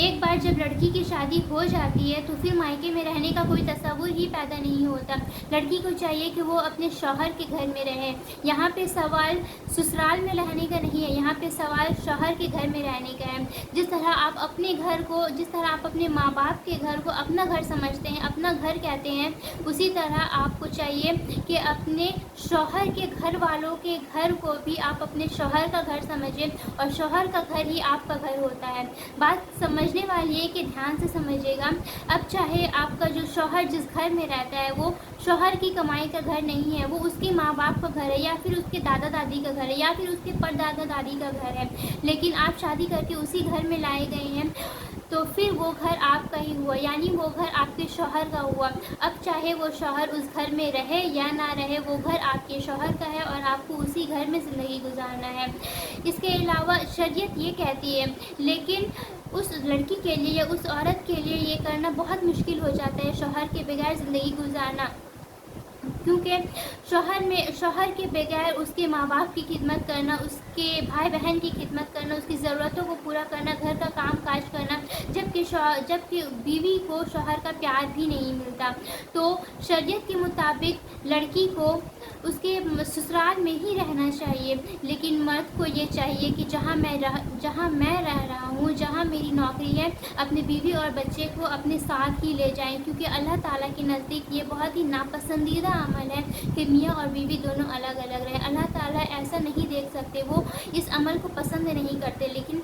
ایک بار جب لڑکی کی شادی ہو جاتی ہے تو پھر مائکے میں رہنے کا کوئی تصور ہی پیدا نہیں ہوتا. لڑکی کو چاہیے کہ وہ اپنے شوہر کے گھر میں رہے. یہاں پہ سوال سسرال میں رہنے کا نہیں ہے, یہاں پہ سوال شوہر کے گھر میں رہنے کا ہے. جس طرح آپ اپنے گھر کو, جس طرح آپ اپنے ماں باپ کے گھر کو اپنا گھر سمجھتے ہیں, اپنا گھر کہتے ہیں, اسی طرح آپ کو چاہیے کہ اپنے شوہر کے گھر والوں کے گھر کو بھی آپ اپنے شوہر کا گھر سمجھیں, اور شوہر کا گھر ہی آپ کا گھر ہوتا ہے. بات سمجھنے والی ہے کہ دھیان سے سمجھے گا. اب چاہے آپ کا جو شوہر جس گھر میں رہتا ہے وہ شوہر کی کمائی کا گھر نہیں ہے, وہ اس کے ماں باپ کا گھر ہے, یا پھر اس کے دادا دادی کا گھر ہے, یا پھر اس کے پردادا دادی کا گھر ہے, لیکن آپ شادی کر کے اسی گھر میں لائے گئے ہیں, تو پھر وہ گھر آپ کا ہی ہوا, یعنی وہ گھر آپ کے شوہر کا ہوا. اب چاہے وہ شوہر اس گھر میں رہے یا نہ رہے, وہ گھر آپ کے شوہر کا ہے اور آپ کو اسی گھر میں زندگی گزارنا ہے. اس کے علاوہ شریعت یہ کہتی ہے, لیکن اس لڑکی کے لیے یا اس عورت کے لیے یہ کرنا بہت مشکل ہو جاتا ہے شوہر کے بغیر زندگی گزارنا, کیونکہ شوہر کے بغیر اس کے ماں باپ کی خدمت کرنا, اس کے بھائی بہن کی خدمت کرنا, اس کی ضرورتوں کو پورا کرنا, گھر کا کام کاج کرنا, جبکہ بیوی کو شوہر کا پیار بھی نہیں ملتا. تو شریعت کے مطابق لڑکی کو اس کے سسرال میں ہی رہنا چاہیے, لیکن مرد کو یہ چاہیے کہ جہاں میں رہ رہا ہوں, جہاں میری نوکری ہے, اپنی بیوی اور بچے کو اپنے ساتھ ہی لے جائیں, کیونکہ اللہ تعالیٰ کے نزدیک یہ بہت ہی ناپسندیدہ عمل ہے کہ میاں اور بیوی دونوں الگ الگ رہیں. اللہ تعالیٰ ایسا نہیں دیکھ سکتے, وہ اس عمل کو پسند نہیں کرتے. لیکن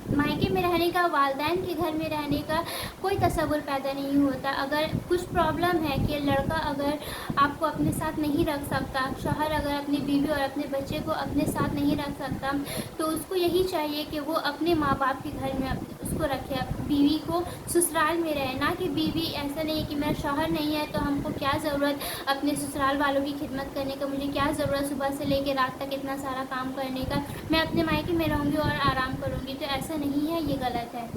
مائکے میں رہنے کا, والدین کے گھر میں رہنے کا کوئی تصور پیدا نہیں ہوتا. اگر کچھ پرابلم ہے کہ لڑکا اگر آپ کو اپنے ساتھ نہیں رکھ سکتا, شوہر اگر اپنی بیوی اور اپنے بچے کو اپنے ساتھ نہیں رکھ سکتا, تو اس کو یہی چاہیے کہ وہ اپنے ماں باپ کے گھر میں اس کو رکھے, بیوی کو سسرال میں رہے. نہ کہ بیوی ایسا نہیں کہ میرا شوہر نہیں ہے تو ہم کو کیا ضرورت اپنے سسرال والوں کی خدمت کرنے کا, مجھے کیا ضرورت صبح سے لے کے رات تک اتنا سارا کام کرنے کا, میں اپنے مائکے میں رہوں گی اور آرام کروں گی. تو ایسا نہیں ہے, یہ غلط ہے.